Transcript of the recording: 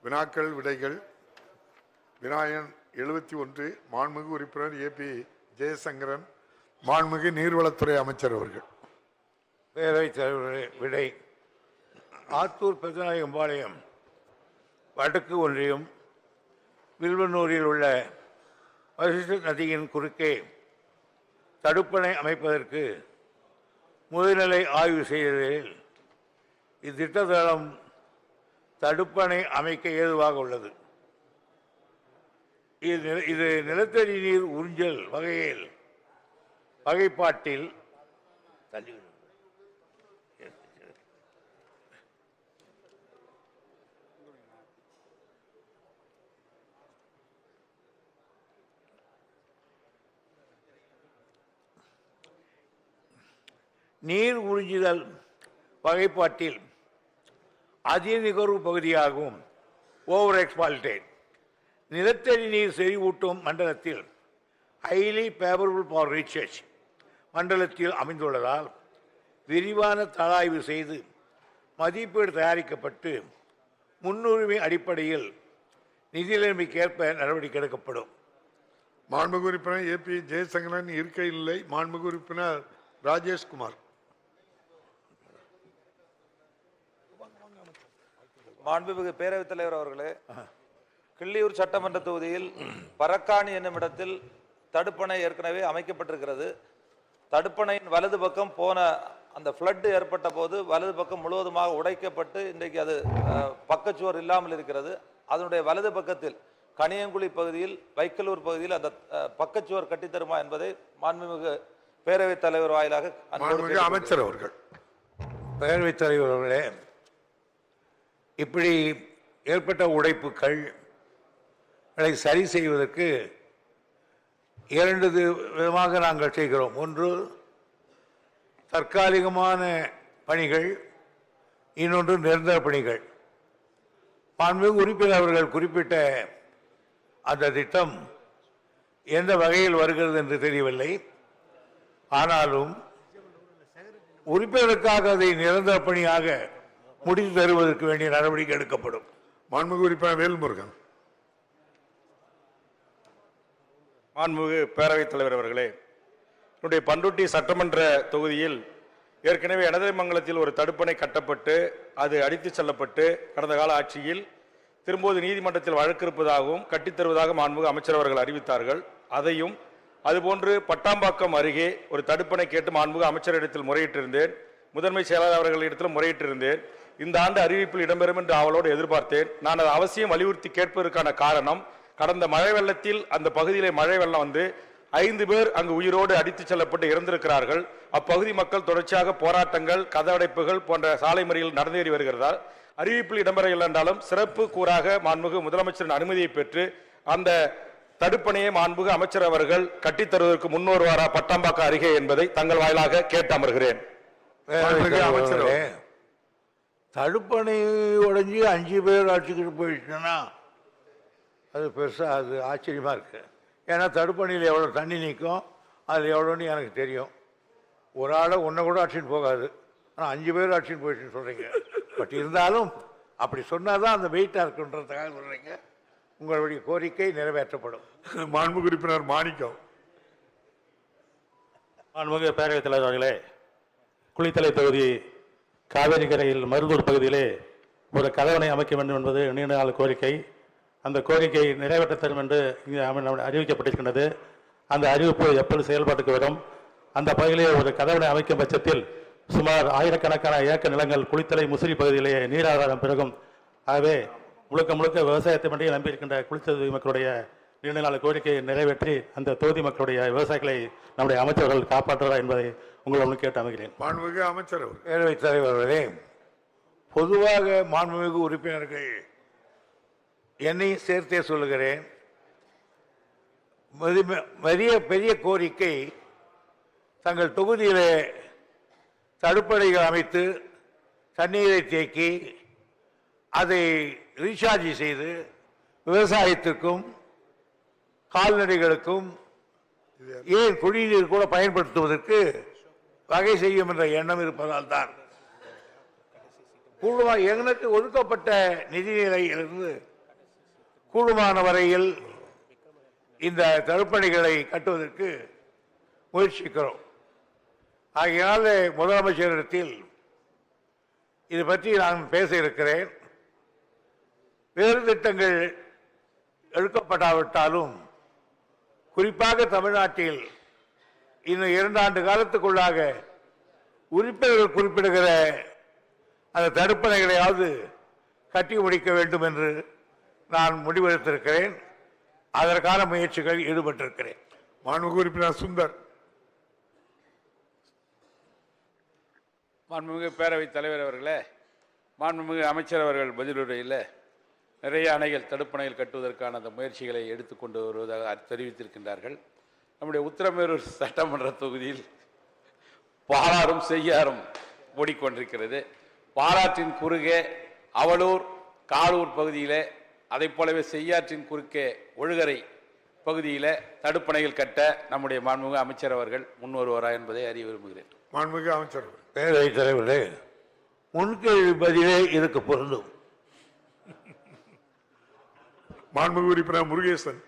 வினாக்கள் விடைகள். வினாயன் 71 மாண்புமிகு உறுப்பினர் ஏபி ஜெயசங்கரன் மாண்புமிகு நீர்வளத்துறை அமைச்சர் அவர்கள். பேரவைத் தலைவர் விடை. ஆத்தூர் பெருநாயகம்பாளையம் வடக்கு ஒன்றியம் வில்வனூரில் உள்ள வசிஷ்ட நதியின் குறுக்கே தடுப்பணை அமைப்பதற்கு முதுநிலை ஆய்வு செய்ததில் இத்திட்டத்தளம் தடுப்பணை அமைக்க ஏதுவாக உள்ளது. இது நிலத்தடி நீர் உறிஞ்சல் வகைப்பாட்டில் நீர் உறிஞ்சுதல் வகைப்பாட்டில் அதிநுகர்வு பகுதியாகவும் ஓவர் எக்ஸ்பால்டேட் நிலத்தடி நீர் செறிவூட்டும் மண்டலத்தில் ஹைலி ஃபேவரபிள் ஃபார் ரிசர்ச் மண்டலத்தில் அமைந்துள்ளதால் விரிவான தளாய்வு செய்து மதிப்பீடு தயாரிக்கப்பட்டு முன்னுரிமை அடிப்படையில் நிதி நிலைமைக்கேற்ப நடவடிக்கை எடுக்கப்படும். மாண்புமிகு உறுப்பினர் ஏபி ஜெயசங்கரன் இருக்கையில் மாண்புமிகு உறுப்பினர் ராஜேஷ்குமார். மாண்புமிகு பேரவைத் தலைவர் அவர்களே, கிள்ளியூர் சட்டமன்ற தொகுதியில் பரக்காணி என்னும் இடத்தில் தடுப்பணை ஏற்கனவே அமைக்கப்பட்டிருக்கிறது. தடுப்பணையின் வலது பக்கம் போன அந்த ஃப்ளட் ஏற்பட்ட போது வலது பக்கம் முழுவதுமாக உடைக்கப்பட்டு இன்றைக்கு அது பக்கச்சுவர் இல்லாமல் இருக்கிறது. அதனுடைய வலது பக்கத்தில் கனியங்குழி பகுதியில் வைக்கலூர் பகுதியில் அந்த பக்கச்சுவர் கட்டித்தருமா என்பதை மாண்புமிகு பேரவைத் தலைவர் வாயிலாக அமைச்சர் அவர்கள். பேரவைத் தலைவர் அவர்களே, இப்படி ஏற்பட்ட உடைப்புகளை சரி செய்வதற்கு 2 விதமாக நாங்கள் செய்கிறோம். ஒன்று தற்காலிகமான பணிகள், இன்னொன்று நிரந்தர பணிகள். மாண்புமிகு உறுப்பினர் அவர்கள் குறிப்பிட்ட அந்த திட்டம் எந்த வகையில் வருகிறது என்று தெரியவில்லை. ஆனாலும் உறுப்பினருக்காக அதை நிரந்தர பணியாக முடித்து தருவதற்கு வேண்டிய நடவடிக்கை எடுக்கப்படும். மாண்புமிகு உறுப்பினர் வேல்முருகன். மாண்புமிகு பேரவைத் தலைவர் அவர்களே, என்னுடைய பண்ருட்டி சட்டமன்ற தொகுதியில் ஏற்கனவே இடதமங்கலத்தில் ஒரு தடுப்பணை கட்டப்பட்டு அது அடித்துச் செல்லப்பட்டு கடந்த கால ஆட்சியில் திரும்போது நீதிமன்றத்தில் வழக்கு இருப்பதாகவும் கட்டித்தருவதாக மாண்புமிகு அமைச்சர் அவர்கள் அறிவித்தார்கள். அதையும் அதுபோன்று பட்டாம்பாக்கம் அருகே ஒரு தடுப்பணை கேட்டு மாண்புமிகு அமைச்சரிடத்தில் முறையிட்டிருந்தேன். முதன்மை செயலாளர் அவர்களிடத்தில் முறையிட்டிருந்தேன். இந்த ஆண்டு அறிவிப்பில் இடம்பெறும் என்று அவளோடு எதிர்பார்த்தேன். நான் அதை அவசியம் வலியுறுத்தி கேட்பதற்கான காரணம், கடந்த மழை வெள்ளத்தில் அந்த பகுதியிலே மழை வெள்ளம் வந்து 5 பேர் அங்கு உயிரோடு அடித்துச் செல்லப்பட்டு இறந்திருக்கிறார்கள். அப்பகுதி மக்கள் தொடர்ச்சியாக போராட்டங்கள், கதவடைப்புகள் போன்ற சாலை மறியல் நடந்தேறி வருகிறதால் அறிவிப்பில் இடம்பெறவில்லை என்றாலும் சிறப்பு கூறாக மாண்புமிகு முதலமைச்சரின் அனுமதியை பெற்று அந்த தடுப்பணையை மாண்புமிகு அமைச்சர் அவர்கள் கட்டித்தருவதற்கு முன்வருவாரா பட்டாம்பாக்கம் அருகே என்பதை தங்கள் வாயிலாக கேட்டு அமர்கிறேன். தடுப்பணை உடைஞ்சி 5 பேர் ஆட்சிக்கிட்டு போயிடுச்சுன்னா அது பெருசாக அது ஆச்சரியமாக இருக்கு. ஏன்னா தடுப்பணையில் எவ்வளோ தண்ணி நிற்கும், அதில் எவ்வளோன்னு எனக்கு தெரியும். ஒரு ஆளை ஒன்றை கூட ஆட்சின்னு போகாது. ஆனால் 5 பேர் ஆட்சின்னு போயிடுச்சுன்னு சொல்கிறீங்க. பட் இருந்தாலும் அப்படி சொன்னால் தான் அந்த வெயிட்டாக இருக்குன்றதுக்காக சொல்கிறீங்க. உங்களுடைய கோரிக்கை நிறைவேற்றப்படும். மாண்புமிகு உறுப்பினர் மாணிக்கம். மாண்புமிகு பேரவைத் தலைவர் அவர்களே, குளித்தலை தொகுதி காவேரி கரையில் மருதூர் பகுதியிலே ஒரு கதவணை அமைக்க வேண்டும் என்பது நீண்ட நாள் கோரிக்கை. அந்த கோரிக்கை நிறைவேற்ற தரும் என்று அறிவிக்கப்பட்டிருக்கின்றது. அந்த அறிவிப்பு எப்போது செயல்பாட்டுக்கு வரும்? அந்த பகுதியிலே ஒரு கதவணை அமைக்கும் பட்சத்தில் சுமார் ஆயிரக்கணக்கான ஏக்கர் நிலங்கள் குளித்தலை முசிறி பகுதியிலேயே நீராதாரம் பெருகும். ஆகவே முழுக்க முழுக்க விவசாயத்தை மட்டும் நம்பியிருக்கின்ற குளித்தலை மக்களுடைய நீண்ட நாள் கோரிக்கையை நிறைவேற்றி அந்த தொகுதி மக்களுடைய விவசாயிகளை நம்முடைய அமைச்சர்கள் காப்பாற்றுவார் என்பதை உங்களுடன் கேட்டு அமைகிறேன். மாண்புமிகு அமைச்சர் அவர்கள். பேரவைத் தலைவர்களே, பொதுவாக மாண்புமிகு உறுப்பினர்கள் என்னையும் சேர்த்தே சொல்லுகிறேன், பெரிய கோரிக்கை தங்கள் தொகுதியிலே தடுப்பணைகள் அமைத்து தண்ணீரை தேக்கி அதை ரீசார்ஜ் செய்து விவசாயத்திற்கும் கால்நடைகளுக்கும் ஏன் குடிநீர் கூட பயன்படுத்துவதற்கு வகை செய்யும் என்ற எண்ணம் இருப்பதால் தான் எனக்கு ஒதுக்கப்பட்ட நிதிநிலையிலிருந்து கூடுமான வரையில் இந்த தடுப்பணைகளை கட்டுவதற்கு முயற்சிக்கிறோம். ஆகையால் முதலமைச்சரிடத்தில் இது பற்றி நான் பேச இருக்கிறேன். வேறு திட்டங்கள் எடுக்கப்படாவிட்டாலும் குறிப்பாக தமிழ்நாட்டில் இன்னும் 2 ஆண்டு காலத்துக்குள்ளாக உறுப்பினர்கள் குறிப்பிடுகிற அந்த தடுப்பணைகளையாவது கட்டி முடிக்க வேண்டும் என்று நான் முடிவெடுத்திருக்கிறேன். அதற்கான முயற்சிகளில் ஈடுபட்டிருக்கிறேன். மாண்புமிகு உறுப்பினர் சுந்தர். மாண்புமிகு பேரவைத் தலைவர் அவர்களே, மாண்புமிகு அமைச்சர் அவர்கள் பதிலுரையில் நிறைய அணைகள் தடுப்பணைகள் கட்டுவதற்கான அந்த முயற்சிகளை எடுத்துக்கொண்டு வருவதாக தெரிவித்திருக்கின்றார்கள். நம்முடைய உத்திரமேரூர் சட்டமன்ற தொகுதியில் பாலாறும் செய்யாறும் ஓடிக்கொண்டிருக்கிறது. பாலாற்றின் குறுக்கே அவலூர் காலூர் பகுதியில், அதை போலவே செய்யாற்றின் குறுக்கே ஒழுகரை பகுதியில் தடுப்பணைகள் கட்ட நம்முடைய மாண்புமிகு அமைச்சர் அவர்கள் முன் வருவாரா என்பதை அறிய விரும்புகிறேன். மாண்புமிகு அமைச்சர். பேரவைத் தலைவர்களே, முன்கேள்வி பதிலே இதுக்கு பொருந்தும். மாண்புமிகு உறுப்பினர் முருகேசன்.